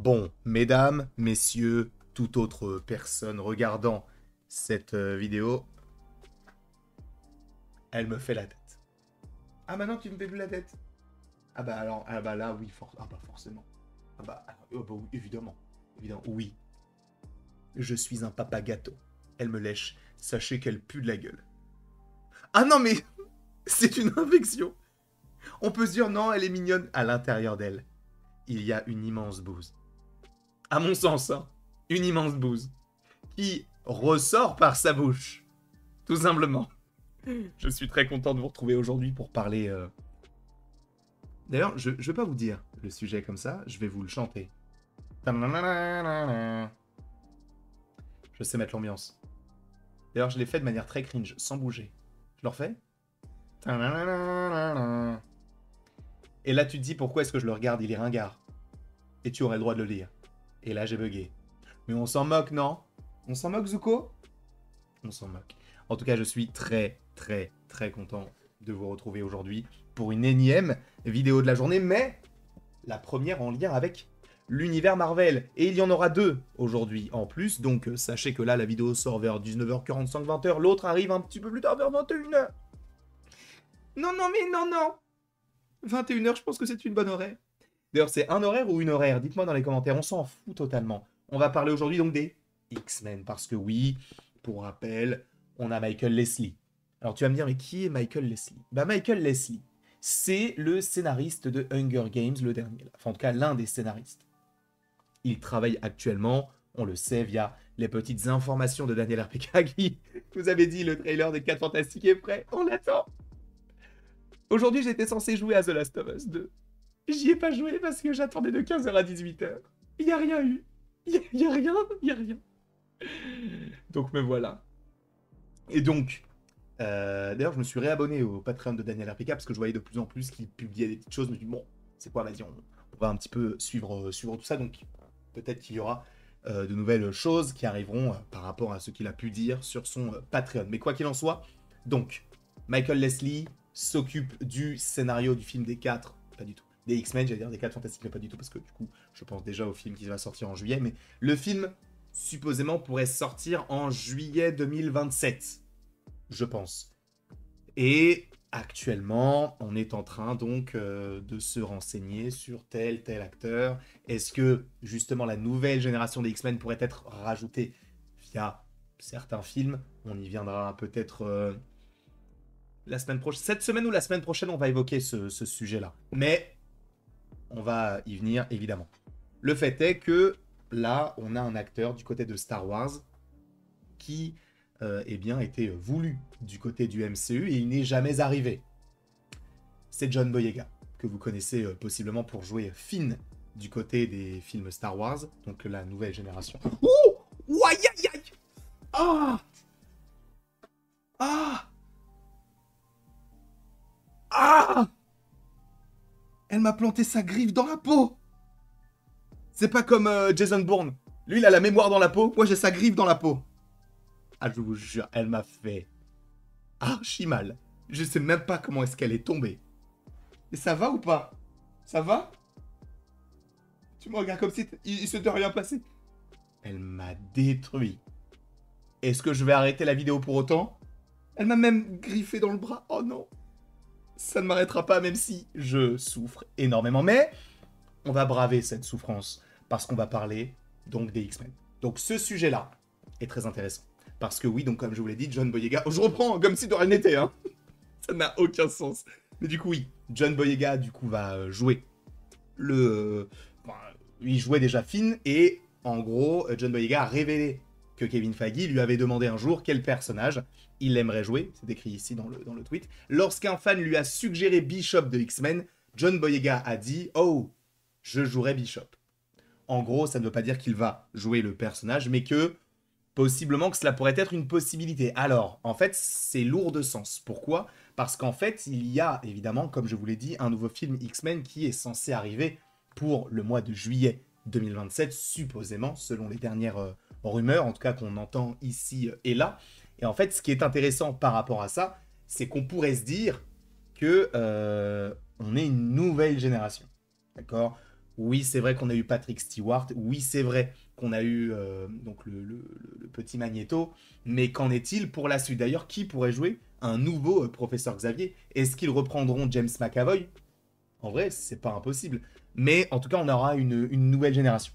Bon, mesdames, messieurs, toute autre personne regardant cette vidéo, elle me fait la tête. Ah maintenant tu me fais plus la tête. Ah bah alors, ah bah là oui, ah bah forcément. Oui, évidemment. Évidemment, oui. Je suis un papa gâteau. Elle me lèche, sachez qu'elle pue de la gueule. Ah non mais, c'est une infection. On peut se dire non, elle est mignonne. À l'intérieur d'elle, il y a une immense bouse. À mon sens, hein, une immense bouse. Qui ressort par sa bouche. Tout simplement. Je suis très content de vous retrouver aujourd'hui pour parler... D'ailleurs, je vais pas vous dire le sujet comme ça, je vais vous le chanter. Je sais mettre l'ambiance. D'ailleurs, je l'ai fait de manière très cringe, sans bouger. Je le refais. Et là, tu te dis pourquoi est-ce que je le regarde, il est ringard. Et tu aurais le droit de le lire. Et là, j'ai bugué. Mais on s'en moque, non? On s'en moque, Zuko? On s'en moque. En tout cas, je suis très, très, très content de vous retrouver aujourd'hui pour une énième vidéo de la journée, mais la première en lien avec l'univers Marvel. Et il y en aura deux aujourd'hui en plus, donc sachez que là, la vidéo sort vers 19h45, 20h, l'autre arrive un petit peu plus tard, vers 21h. Non, non, mais non, non 21h, je pense que c'est une bonne horaire. D'ailleurs, c'est un horaire ou une horaire? Dites-moi dans les commentaires, on s'en fout totalement. On va parler aujourd'hui donc des X-Men, parce que oui, pour rappel, on a Michael Leslie. Alors tu vas me dire, mais qui est Michael Leslie? Bah Michael Leslie, c'est le scénariste de Hunger Games, le dernier. Enfin, en tout cas, l'un des scénaristes. Il travaille actuellement, on le sait, via les petites informations de Daniel RPK qui vous avait dit le trailer des 4 Fantastiques est prêt. On l'attend. Aujourd'hui, j'étais censé jouer à The Last of Us 2. J'y ai pas joué parce que j'attendais de 15h à 18h. Il n'y a rien eu. Il y a rien, il y a rien. Donc me voilà. Et donc, d'ailleurs, je me suis réabonné au Patreon de Daniel RPK parce que je voyais de plus en plus qu'il publiait des petites choses. Je me suis dit, bon, c'est quoi, vas-y, on va un petit peu suivre tout ça. Donc, peut-être qu'il y aura de nouvelles choses qui arriveront par rapport à ce qu'il a pu dire sur son Patreon. Mais quoi qu'il en soit, donc, Michael Leslie s'occupe du scénario du film des 4, pas du tout, des X-Men, j'allais dire des 4 Fantastiques, mais pas du tout, parce que du coup, je pense déjà au film qui va sortir en juillet, mais le film, supposément, pourrait sortir en juillet 2027, je pense. Et actuellement, on est en train donc de se renseigner sur tel acteur. Est-ce que justement la nouvelle génération des X-Men pourrait être rajoutée via certains films? On y viendra peut-être la semaine prochaine. Cette semaine ou la semaine prochaine, on va évoquer ce sujet-là. Mais on va y venir évidemment. Le fait est que là, on a un acteur du côté de Star Wars qui eh bien, était voulu du côté du MCU et il n'est jamais arrivé. C'est John Boyega, que vous connaissez possiblement pour jouer Finn du côté des films Star Wars, donc la nouvelle génération. Ouh, aïe, aïe, aïe. Ah ah ah Elle m'a planté sa griffe dans la peau. C'est pas comme Jason Bourne. Lui, il a la mémoire dans la peau, moi j'ai sa griffe dans la peau. Ah, je vous jure, elle m'a fait archi mal. Je sais même pas comment est-ce qu'elle est tombée. Et ça va ou pas? Ça va? Tu me regardes comme si il se t'est rien passé. Elle m'a détruit. Est-ce que je vais arrêter la vidéo pour autant? Elle m'a même griffé dans le bras. Oh non. Ça ne m'arrêtera pas même si je souffre énormément. Mais on va braver cette souffrance parce qu'on va parler donc des X-Men. Donc ce sujet-là est très intéressant. Parce que oui, donc comme je vous l'ai dit, John Boyega... je reprends comme si de rien n'était, hein. Ça n'a aucun sens. Mais du coup, oui, John Boyega, du coup, va jouer le... il jouait déjà Finn, et en gros, John Boyega a révélé que Kevin Feige lui avait demandé un jour quel personnage il aimerait jouer, c'est écrit ici dans le tweet. Lorsqu'un fan lui a suggéré Bishop de X-Men, John Boyega a dit « Oh, je jouerai Bishop ». En gros, ça ne veut pas dire qu'il va jouer le personnage, mais que possiblement que cela pourrait être une possibilité. Alors, en fait, c'est lourd de sens. Pourquoi? Parce qu'en fait, il y a évidemment, comme je vous l'ai dit, un nouveau film X-Men qui est censé arriver pour le mois de juillet 2027, supposément, selon les dernières rumeurs, en tout cas qu'on entend ici et là. Et en fait, ce qui est intéressant par rapport à ça, c'est qu'on pourrait se dire que on est une nouvelle génération. D'accord? Oui, c'est vrai qu'on a eu Patrick Stewart. Oui, c'est vrai qu'on a eu donc le petit Magneto. Mais qu'en est-il pour la suite? D'ailleurs, qui pourrait jouer un nouveau professeur Xavier? Est-ce qu'ils reprendront James McAvoy? En vrai, c'est pas impossible. Mais en tout cas, on aura une nouvelle génération.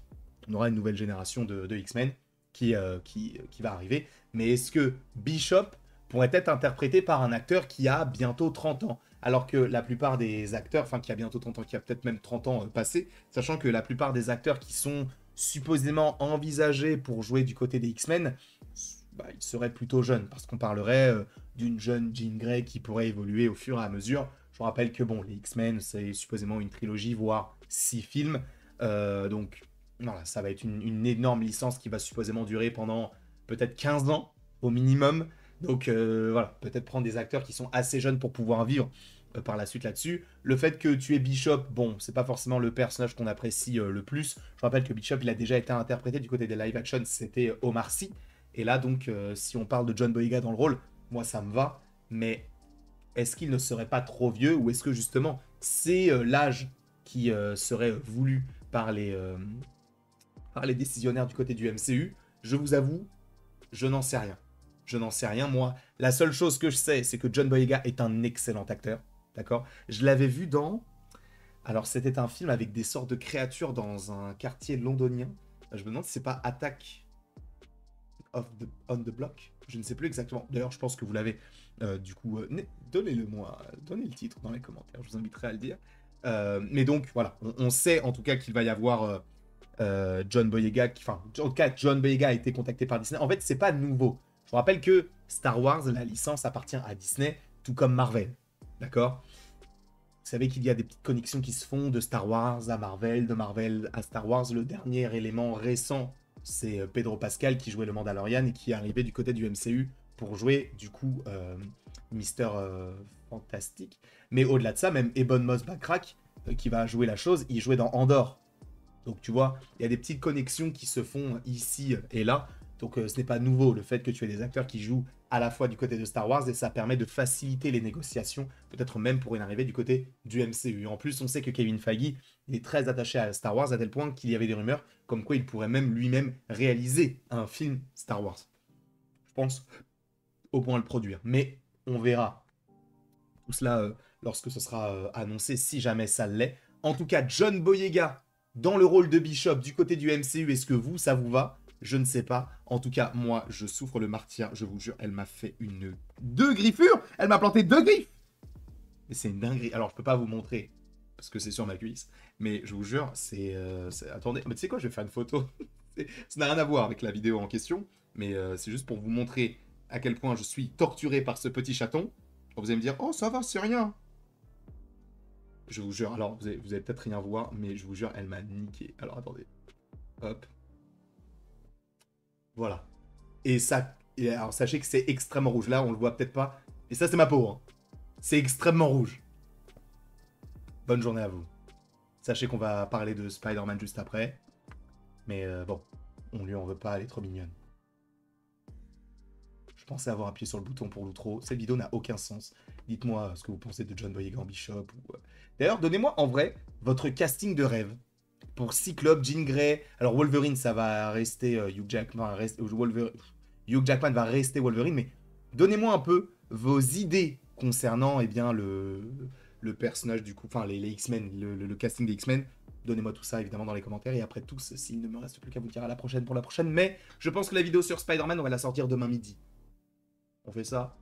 On aura une nouvelle génération de X-Men qui va arriver. Mais est-ce que Bishop pourrait être interprété par un acteur qui a bientôt 30 ans? Alors que la plupart des acteurs, enfin qui a bientôt 30 ans, qui a peut-être même 30 ans passé, sachant que la plupart des acteurs qui sont supposément envisagés pour jouer du côté des X-Men, bah, ils seraient plutôt jeunes, parce qu'on parlerait d'une jeune Jean Grey qui pourrait évoluer au fur et à mesure. Je vous rappelle que bon, les X-Men, c'est supposément une trilogie, voire 6 films. Donc voilà, ça va être une énorme licence qui va supposément durer pendant peut-être 15 ans au minimum. Donc voilà, peut-être prendre des acteurs qui sont assez jeunes pour pouvoir vivre par la suite là-dessus. Le fait que tu es Bishop, bon, c'est pas forcément le personnage qu'on apprécie le plus. Je rappelle que Bishop, il a déjà été interprété du côté des live action, c'était Omar Sy. Et là, donc, si on parle de John Boyega dans le rôle, moi, ça me va. Mais est-ce qu'il ne serait pas trop vieux ou est-ce que justement, c'est l'âge qui serait voulu par les décisionnaires du côté du MCU? Je vous avoue, je n'en sais rien. Je n'en sais rien, moi. La seule chose que je sais, c'est que John Boyega est un excellent acteur. D'accord? Je l'avais vu dans... Alors, c'était un film avec des sortes de créatures dans un quartier londonien. Je me demande si c'est pas Attack on the Block. Je ne sais plus exactement. D'ailleurs, je pense que vous l'avez. Du coup, donnez-le moi. Donnez le titre dans les commentaires. Je vous inviterai à le dire. Mais donc, voilà. On sait en tout cas qu'il va y avoir John Boyega. Enfin, en tout cas, John Boyega a été contacté par Disney. En fait, c'est pas nouveau. Je vous rappelle que Star Wars, la licence appartient à Disney, tout comme Marvel. D'accord? Vous savez qu'il y a des petites connexions qui se font de Star Wars à Marvel, de Marvel à Star Wars. Le dernier élément récent, c'est Pedro Pascal qui jouait le Mandalorian et qui est arrivé du côté du MCU pour jouer du coup Mister Fantastique. Mais au-delà de ça, même Ebon Moss-Backrack qui va jouer la chose, il jouait dans Andor. Donc tu vois, il y a des petites connexions qui se font ici et là. Donc ce n'est pas nouveau le fait que tu aies des acteurs qui jouent à la fois du côté de Star Wars et ça permet de faciliter les négociations, peut-être même pour une arrivée du côté du MCU. En plus, on sait que Kevin Feige il est très attaché à Star Wars à tel point qu'il y avait des rumeurs comme quoi il pourrait même lui-même réaliser un film Star Wars. Je pense au point de le produire. Mais on verra tout cela lorsque ce sera annoncé, si jamais ça l'est. En tout cas, John Boyega dans le rôle de Bishop du côté du MCU, est-ce que vous, ça vous va? Je ne sais pas. En tout cas, moi, je souffre le martyr. Je vous jure, elle m'a fait deux griffures. Elle m'a planté deux griffes. Mais c'est une dinguerie. Alors, je peux pas vous montrer parce que c'est sur ma cuisse. Mais je vous jure, attendez. Mais tu sais quoi, je vais faire une photo. Ça n'a rien à voir avec la vidéo en question. Mais c'est juste pour vous montrer à quel point je suis torturé par ce petit chaton. Vous allez me dire, oh, ça va, c'est rien. Je vous jure. Alors, vous allez peut-être rien voir, mais je vous jure, elle m'a niqué. Alors, attendez. Hop. Voilà. Et ça, alors sachez que c'est extrêmement rouge. Là, on le voit peut-être pas. Et ça, c'est ma peau. Hein. C'est extrêmement rouge. Bonne journée à vous. Sachez qu'on va parler de Spider-Man juste après. Mais bon, on lui en veut pas, elle est trop mignonne. Je pensais avoir appuyé sur le bouton pour l'outro. Cette vidéo n'a aucun sens. Dites-moi ce que vous pensez de John Boyega en Bishop. D'ailleurs, donnez-moi en vrai votre casting de rêve. Pour Cyclope, Jean Grey. Alors Wolverine, ça va rester Hugh Jackman. Hugh Jackman va rester Wolverine. Mais donnez-moi un peu vos idées concernant bien, le personnage du coup. Enfin, les X-Men, le casting des X-Men. Donnez-moi tout ça évidemment dans les commentaires. Et après tous, s'il ne me reste plus qu'à vous dire à la prochaine pour la prochaine. Mais je pense que la vidéo sur Spider-Man, on va la sortir demain midi. On fait ça.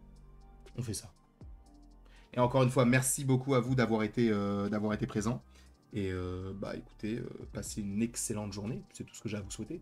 On fait ça. Et encore une fois, merci beaucoup à vous d'avoir été présent. Et bah écoutez, passez une excellente journée. C'est tout ce que j'ai à vous souhaiter.